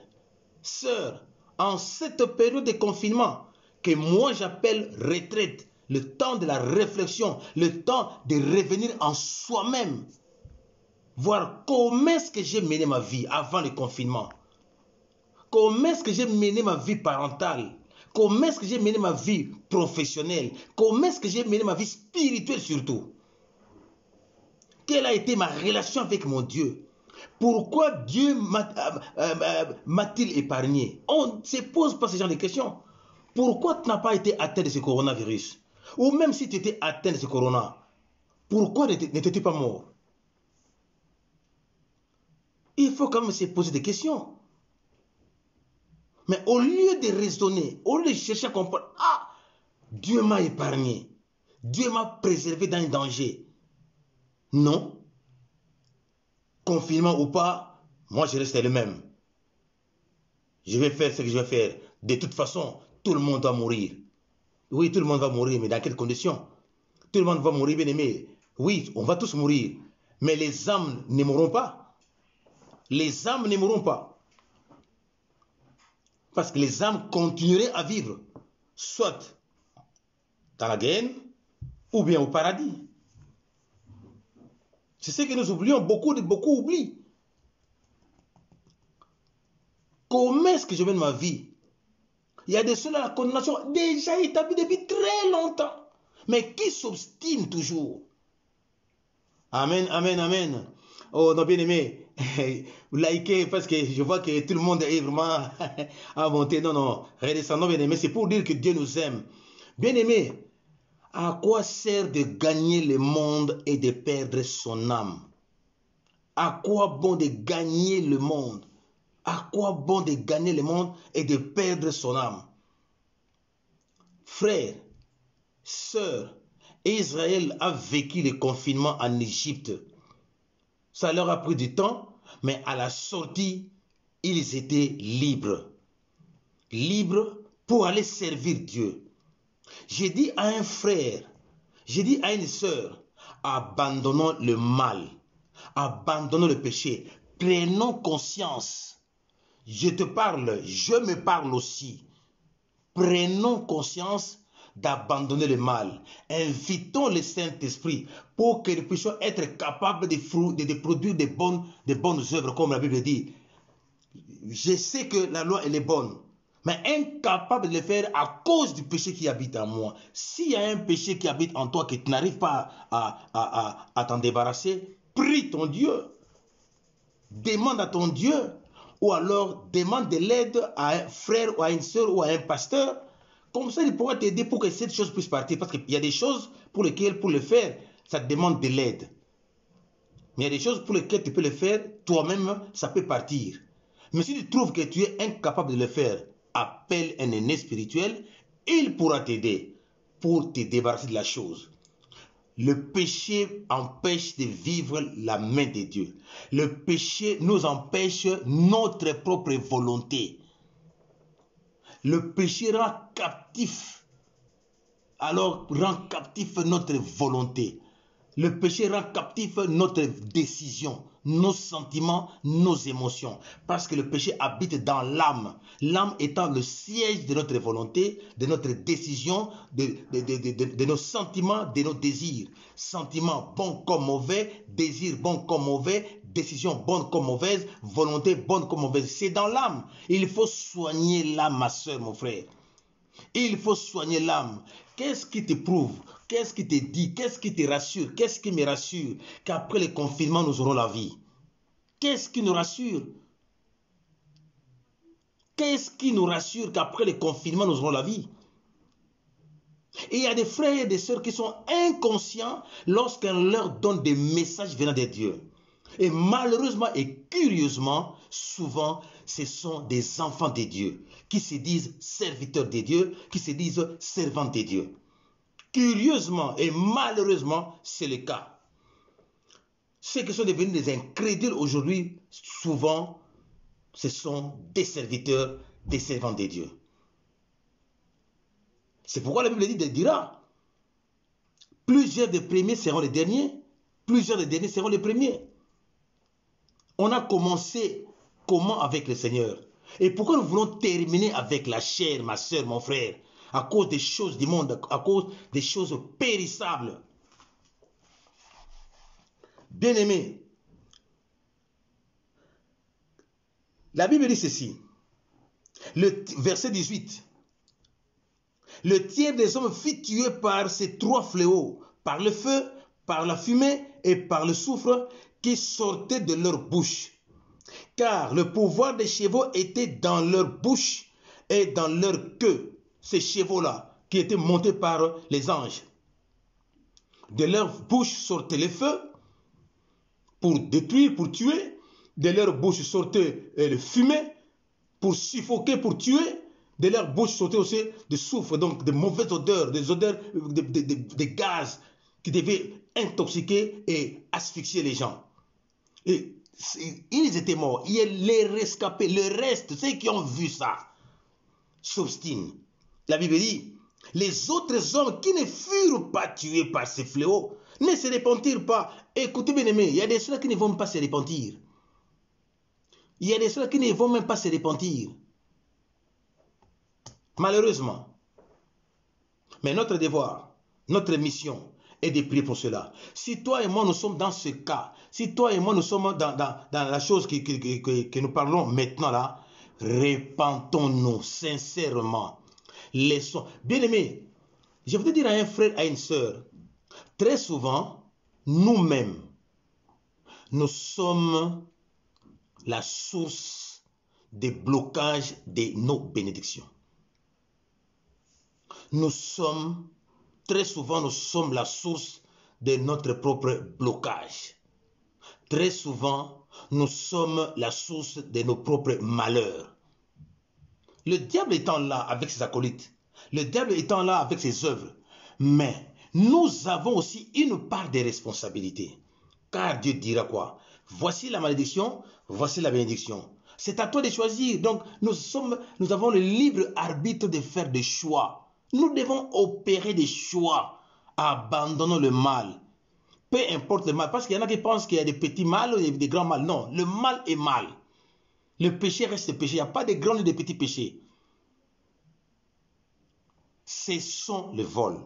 sœurs, en cette période de confinement, que moi j'appelle retraite, le temps de la réflexion, le temps de revenir en soi-même, voir comment est-ce que j'ai mené ma vie avant le confinement, comment est-ce que j'ai mené ma vie parentale, comment est-ce que j'ai mené ma vie professionnelle, comment est-ce que j'ai mené ma vie spirituelle surtout. Quelle a été ma relation avec mon Dieu? Pourquoi Dieu m'a-t-il épargné? On ne se pose pas ce genre de questions. Pourquoi tu n'as pas été atteint de ce coronavirus? Ou même si tu étais atteint de ce corona, pourquoi n'étais-tu pas mort? Il faut quand même se poser des questions. Mais au lieu de raisonner, au lieu de chercher à comprendre, ah, Dieu m'a épargné, Dieu m'a préservé d'un danger. Non. Confinement ou pas, moi je reste le même. Je vais faire ce que je vais faire. De toute façon, tout le monde va mourir. Oui, tout le monde va mourir, mais dans quelles conditions? Tout le monde va mourir, bien aimé. Oui, on va tous mourir. Mais les âmes ne mourront pas. Les âmes ne mourront pas. Parce que les âmes continueraient à vivre. Soit dans la gaine, ou bien au paradis. C'est ce que nous oublions. Beaucoup oublient. Comment est-ce que je mène ma vie? Il y a des ceux là, la condamnation déjà établie depuis très longtemps, mais qui s'obstinent toujours. Amen, amen, amen. Oh, non, bien aimé, vous likez parce que je vois que tout le monde est vraiment à monter. Non, non, redescendons, bien aimé. C'est pour dire que Dieu nous aime. Bien aimé, à quoi sert de gagner le monde et de perdre son âme? À quoi bon de gagner le monde? À quoi bon de gagner le monde et de perdre son âme? Frères, sœurs, Israël a vécu le confinement en Égypte. Ça leur a pris du temps, mais à la sortie, ils étaient libres. Libres pour aller servir Dieu. J'ai dit à un frère, j'ai dit à une sœur, abandonnons le mal, abandonnons le péché, prenons conscience. Je te parle, je me parle aussi. Prenons conscience d'abandonner le mal. Invitons le Saint-Esprit pour que nous puissions être capables de produire de bonnes œuvres, comme la Bible dit. Je sais que la loi, elle est bonne, mais incapable de le faire à cause du péché qui habite en moi. S'il y a un péché qui habite en toi que tu n'arrives pas à t'en débarrasser, prie ton Dieu. Demande à ton Dieu. Ou alors demande de l'aide à un frère ou à une soeur ou à un pasteur. Comme ça, il pourra t'aider pour que cette chose puisse partir. Parce qu'il y a des choses pour lesquelles, pour le faire, ça te demande de l'aide. Mais il y a des choses pour lesquelles tu peux le faire, toi-même, ça peut partir. Mais si tu trouves que tu es incapable de le faire, appelle un aîné spirituel, il pourra t'aider pour te débarrasser de la chose. Le péché empêche de vivre la main de Dieu. Le péché nous empêche notre propre volonté. Le péché rend captif. Alors rend captif notre volonté. Le péché rend captif notre décision, nos sentiments, nos émotions. Parce que le péché habite dans l'âme. L'âme étant le siège de notre volonté, de notre décision, de nos sentiments, de nos désirs. Sentiments bons comme mauvais, désirs bons comme mauvais, décision bonne comme mauvaise, volonté bonne comme mauvaise. C'est dans l'âme. Il faut soigner l'âme, ma soeur, mon frère. Il faut soigner l'âme. Qu'est-ce qui te prouve? Qu'est-ce qui te dit? Qu'est-ce qui te rassure? Qu'est-ce qui me rassure? Qu'après le confinement, nous aurons la vie. Qu'est-ce qui nous rassure? Qu'est-ce qui nous rassure qu'après le confinement, nous aurons la vie? Et il y a des frères et des sœurs qui sont inconscients lorsqu'on leur donne des messages venant de Dieu. Et malheureusement et curieusement, souvent, ce sont des enfants de Dieu qui se disent serviteurs de Dieu, qui se disent servants de Dieu. Curieusement et malheureusement, c'est le cas. Ceux qui sont devenus des incrédules aujourd'hui, souvent, ce sont des serviteurs, des servants de Dieu. C'est pourquoi la Bible dira, plusieurs des premiers seront les derniers, plusieurs des derniers seront les premiers. On a commencé comment avec le Seigneur? Et pourquoi nous voulons terminer avec la chair, ma soeur, mon frère? À cause des choses du monde, à cause des choses périssables. Bien-aimés, la Bible dit ceci, le verset 18. Le tiers des hommes fut tué par ces trois fléaux, par le feu, par la fumée et par le soufre qui sortait de leur bouche. Car le pouvoir des chevaux était dans leur bouche et dans leur queue. Ces chevaux-là qui étaient montés par les anges. De leur bouche sortait le feu pour détruire, pour tuer. De leur bouche sortait le fumée pour suffoquer, pour tuer. De leur bouche sortait aussi du soufre, donc de mauvaises odeurs, des odeurs de gaz qui devaient intoxiquer et asphyxier les gens. Et ils étaient morts. Il y a les rescapés, le reste, ceux qui ont vu ça, s'obstinent. La Bible dit, les autres hommes qui ne furent pas tués par ces fléaux ne se repentirent pas. Écoutez bien aimés, il y a des ceux qui ne vont pas se repentir. Il y a des ceux qui ne vont même pas se repentir. Malheureusement. Mais notre devoir, notre mission est de prier pour cela. Si toi et moi nous sommes dans ce cas, si toi et moi nous sommes dans la chose que nous parlons maintenant là, Repentons-nous sincèrement. Laissons. Bien-aimés, je voudrais dire à un frère, à une sœur, très souvent, nous-mêmes, nous sommes la source des blocages de nos bénédictions. Très souvent, nous sommes la source de notre propre blocage. Très souvent, nous sommes la source de nos propres malheurs. Le diable étant là avec ses acolytes, le diable étant là avec ses œuvres, mais nous avons aussi une part de responsabilité. Car Dieu dira quoi? Voici la malédiction, voici la bénédiction. C'est à toi de choisir. Donc, nous avons le libre arbitre de faire des choix. Nous devons opérer des choix. Abandonnons le mal. Peu importe le mal. Parce qu'il y en a qui pensent qu'il y a des petits mal ou des grands mal. Non, le mal est mal. Le péché reste péché. Il n'y a pas de grands ni de petits péchés. Cessons le vol.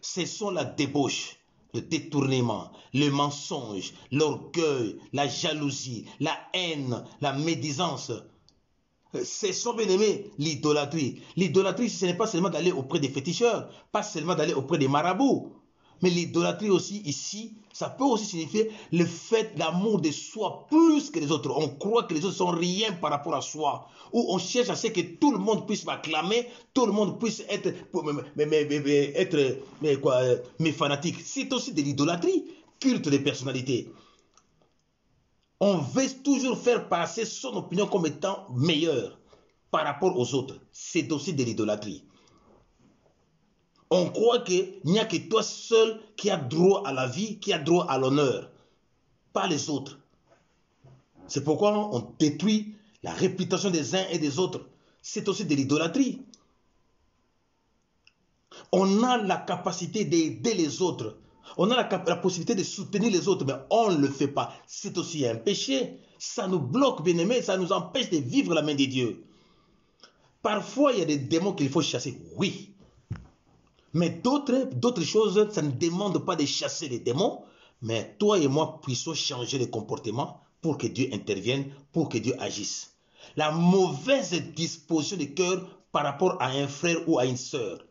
Cessons la débauche, le détournement, le mensonge, l'orgueil, la jalousie, la haine, la médisance. Cessons, bien-aimés, l'idolâtrie. L'idolâtrie, ce n'est pas seulement d'aller auprès des féticheurs, pas seulement d'aller auprès des marabouts. Mais l'idolâtrie aussi, ici, ça peut aussi signifier le fait d'amour de soi plus que les autres. On croit que les autres sont rien par rapport à soi. Ou on cherche à ce que tout le monde puisse m'acclamer, tout le monde puisse être mes fanatiques. C'est aussi de l'idolâtrie, culte de personnalité. On veut toujours faire passer son opinion comme étant meilleure par rapport aux autres. C'est aussi de l'idolâtrie. On croit qu'il n'y a que toi seul qui a droit à la vie, qui a droit à l'honneur, pas les autres. C'est pourquoi on détruit la réputation des uns et des autres. C'est aussi de l'idolâtrie. On a la capacité d'aider les autres. On a la possibilité de soutenir les autres, mais on ne le fait pas. C'est aussi un péché. Ça nous bloque, bien-aimés, ça nous empêche de vivre la main de Dieu. Parfois, il y a des démons qu'il faut chasser, oui. Mais d'autres choses, ça ne demande pas de chasser les démons, mais toi et moi puissions changer de comportement pour que Dieu intervienne, pour que Dieu agisse. La mauvaise disposition de cœur par rapport à un frère ou à une sœur,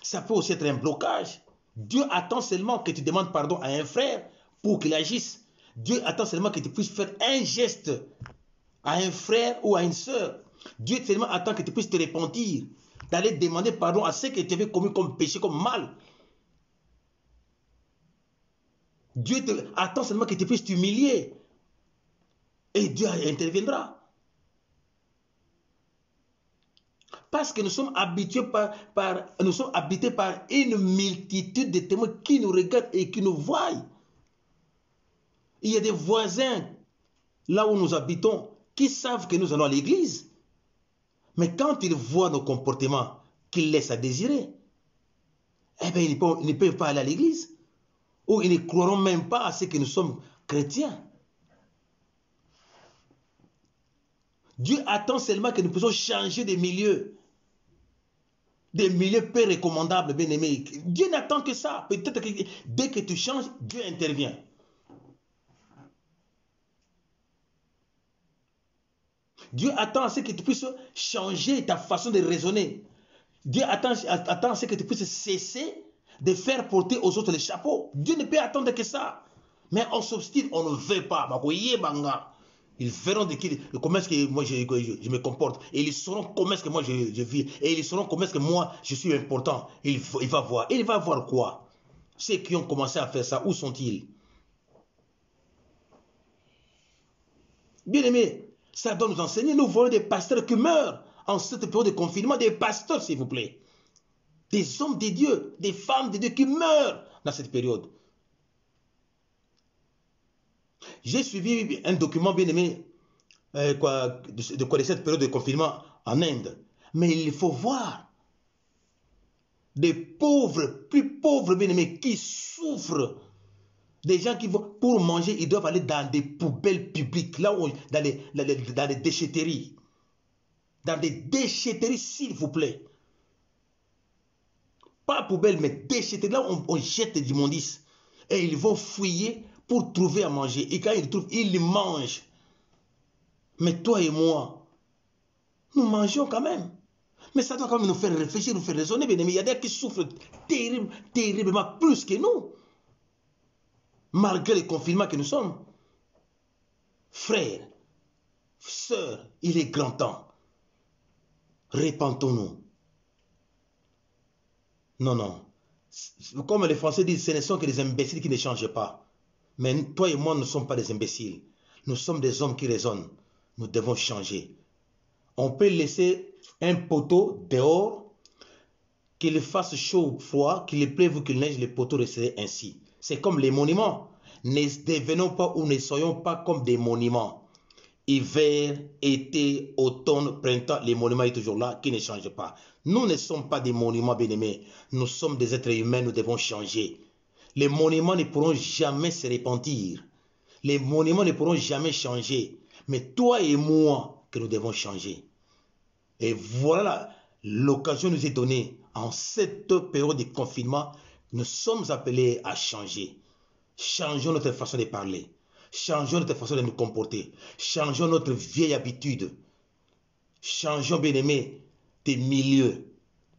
ça peut aussi être un blocage. Dieu attend seulement que tu demandes pardon à un frère pour qu'il agisse. Dieu attend seulement que tu puisses faire un geste à un frère ou à une sœur. Dieu seulement attend que tu puisses te repentir, d'aller demander pardon à ce que tu avais commis comme péché, comme mal. Dieu attend seulement que tu puisses t'humilier. Et Dieu interviendra. Parce que nous sommes habités par une multitude de témoins qui nous regardent et qui nous voient. Il y a des voisins, là où nous habitons, qui savent que nous allons à l'église. Mais quand ils voient nos comportements qui laissent à désirer, eh bien, ils ne peuvent pas aller à l'église. Ou ils ne croiront même pas à ce que nous sommes chrétiens. Dieu attend seulement que nous puissions changer de milieu. Des milieux peu recommandables, bien aimés. Dieu n'attend que ça. Peut-être que dès que tu changes, Dieu intervient. Dieu attend à ce que tu puisses changer ta façon de raisonner. Dieu attend à ce que tu puisses cesser de faire porter aux autres les chapeaux. Dieu ne peut attendre que ça. Mais on s'obstine, on ne veut pas. Ils verront comment est-ce que moi je me comporte. Et ils sauront comment est-ce que moi je vis. Et ils sauront comment est-ce que moi je suis important. Il va voir. Et il va voir quoi? Ceux qui ont commencé à faire ça, où sont-ils? Bien aimé, ça doit nous enseigner. Nous voyons des pasteurs qui meurent en cette période de confinement. Des pasteurs, s'il vous plaît. Des hommes de Dieu, des femmes de Dieu qui meurent dans cette période. J'ai suivi un document bien aimé de cette période de confinement en Inde. Mais il faut voir des pauvres, plus pauvres bien aimés qui souffrent. Des gens qui vont, pour manger, ils doivent aller dans des poubelles publiques, là où, dans les déchetteries. Dans des déchetteries, s'il vous plaît. Pas poubelle, mais déchetteries, là où on jette des immondices. Et ils vont fouiller pour trouver à manger. Et quand ils trouvent, ils mangent. Mais toi et moi, nous mangeons quand même. Mais ça doit quand même nous faire réfléchir, nous faire raisonner, bien aimés. Il y a des gens qui souffrent terriblement plus que nous, malgré les confinements que nous sommes. Frères, sœurs, il est grand temps. Répentons-nous. Non, non. Comme les Français disent, ce ne sont que des imbéciles qui ne changent pas. Mais toi et moi, nous ne sommes pas des imbéciles. Nous sommes des hommes qui raisonnent. Nous devons changer. On peut laisser un poteau dehors, qu'il fasse chaud ou froid, qu'il pleuve ou qu'il neige, les poteaux resteraient ainsi. C'est comme les monuments. Ne devenons pas ou ne soyons pas comme des monuments. Hiver, été, automne, printemps, les monuments sont toujours là, qui ne changent pas. Nous ne sommes pas des monuments, bien-aimés. Nous sommes des êtres humains, nous devons changer. Les monuments ne pourront jamais se repentir. Les monuments ne pourront jamais changer. Mais toi et moi, que nous devons changer. Et voilà, l'occasion nous est donnée. En cette période de confinement, nous sommes appelés à changer. Changeons notre façon de parler. Changeons notre façon de nous comporter. Changeons notre vieille habitude. Changeons, bien-aimés, des milieux.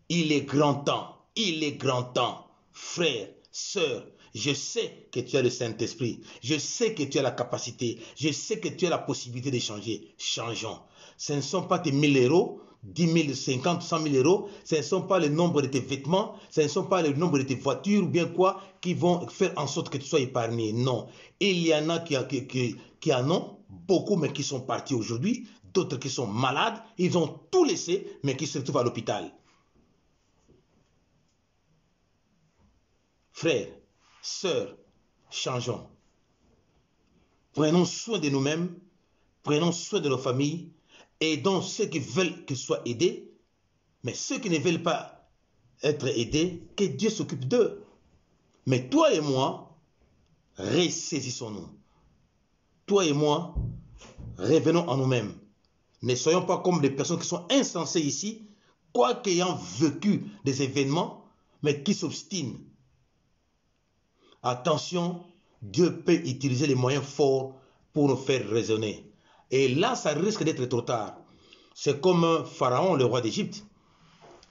Il est grand temps. Il est grand temps. Frères, sœurs, je sais que tu as le Saint-Esprit. Je sais que tu as la capacité. Je sais que tu as la possibilité de changer. Changeons. Ce ne sont pas tes 1000 euros, 10 000, 50, 100 000 euros. Ce ne sont pas le nombre de tes vêtements. Ce ne sont pas le nombre de tes voitures ou bien quoi qui vont faire en sorte que tu sois épargné. Non. Il y en a qui en ont beaucoup, mais qui sont partis aujourd'hui. D'autres qui sont malades. Ils ont tout laissé, mais qui se retrouvent à l'hôpital. Frères, sœurs, changeons. Prenons soin de nous-mêmes. Prenons soin de nos familles. Aidons ceux qui veulent qu'ils soient aidés. Mais ceux qui ne veulent pas être aidés, que Dieu s'occupe d'eux. Mais toi et moi, ressaisissons-nous. Toi et moi, revenons en nous-mêmes. Ne soyons pas comme des personnes qui sont insensées ici, quoique ayant vécu des événements, mais qui s'obstinent. Attention, Dieu peut utiliser les moyens forts pour nous faire raisonner. Et là, ça risque d'être trop tard. C'est comme Pharaon, le roi d'Égypte.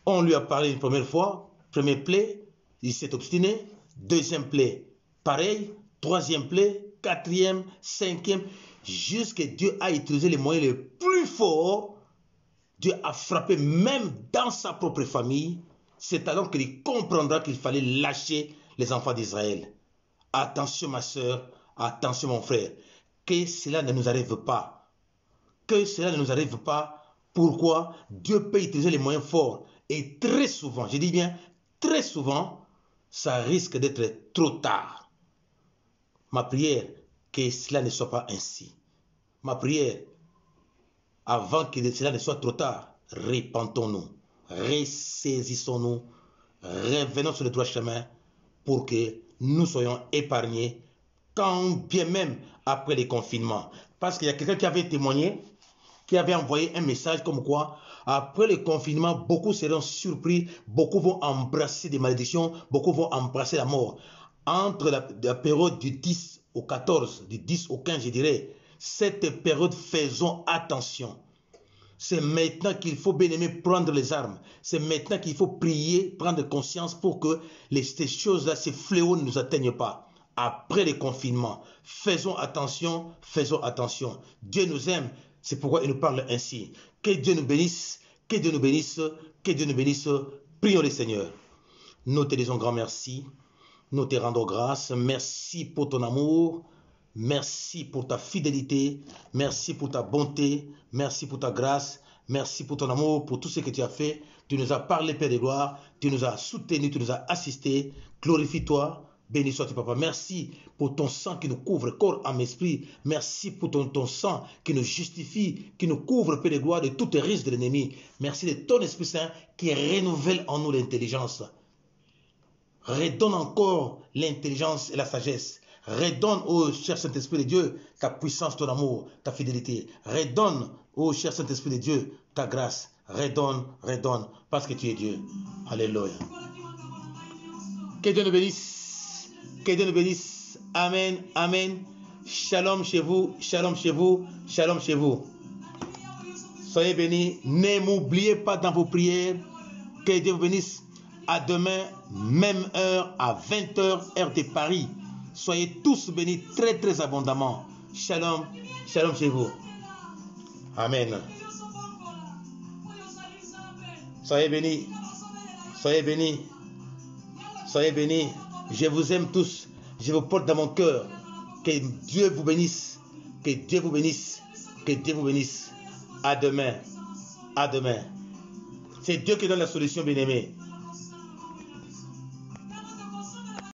On lui a parlé une première fois, premier plaie, il s'est obstiné. Deuxième plaie, pareil. Troisième plaie, quatrième, cinquième. Jusqu'à Dieu a utilisé les moyens les plus forts. Dieu a frappé même dans sa propre famille. C'est alors qu'il comprendra qu'il fallait lâcher les enfants d'Israël. Attention ma soeur, attention mon frère. Que cela ne nous arrive pas. Que cela ne nous arrive pas. Pourquoi? Dieu peut utiliser les moyens forts. Et très souvent, je dis bien très souvent, ça risque d'être trop tard. Ma prière, que cela ne soit pas ainsi. Ma prière, avant que cela ne soit trop tard, repentons-nous, ressaisissons-nous, revenons sur le droit chemin pour que nous soyons épargnés, quand bien même après les confinements. Parce qu'il y a quelqu'un qui avait témoigné, qui avait envoyé un message comme quoi, après le confinement, beaucoup seront surpris, beaucoup vont embrasser des malédictions, beaucoup vont embrasser la mort. Entre la période du 10 au 14, du 10 au 15, je dirais, cette période, faisons attention. C'est maintenant qu'il faut, bien aimé, prendre les armes. C'est maintenant qu'il faut prier, prendre conscience pour que ces choses-là, ces fléaux ne nous atteignent pas. Après les confinements, faisons attention, faisons attention. Dieu nous aime, c'est pourquoi il nous parle ainsi. Que Dieu nous bénisse, que Dieu nous bénisse, que Dieu nous bénisse. Prions le Seigneur. Nous te disons grand merci. Nous te rendons grâce. Merci pour ton amour. Merci pour ta fidélité. Merci pour ta bonté. Merci pour ta grâce. Merci pour ton amour, pour tout ce que tu as fait. Tu nous as parlé, Père de gloire. Tu nous as soutenus, tu nous as assistés. Glorifie-toi. Béni sois-tu, Papa. Merci pour ton sang qui nous couvre, corps, âme, esprit. Merci pour ton sang qui nous justifie, qui nous couvre, Père de gloire, de toutes les risques de l'ennemi. Merci de ton Esprit Saint qui renouvelle en nous l'intelligence. Redonne encore l'intelligence et la sagesse. Redonne, ô cher Saint-Esprit de Dieu, ta puissance, ton amour, ta fidélité. Redonne, ô cher Saint-Esprit de Dieu, ta grâce. Redonne, redonne, parce que tu es Dieu. Alléluia. Que Dieu nous bénisse. Que Dieu nous bénisse. Amen, amen. Shalom chez vous, shalom chez vous, shalom chez vous. Soyez bénis. Ne m'oubliez pas dans vos prières. Que Dieu vous bénisse. À demain, même heure, à 20h, heure de Paris. Soyez tous bénis très très abondamment. Shalom, shalom chez vous. Amen. Soyez bénis. Soyez bénis. Soyez bénis. Je vous aime tous. Je vous porte dans mon cœur. Que Dieu vous bénisse. Que Dieu vous bénisse. Que Dieu vous bénisse. À demain. À demain. C'est Dieu qui donne la solution, bien-aimé.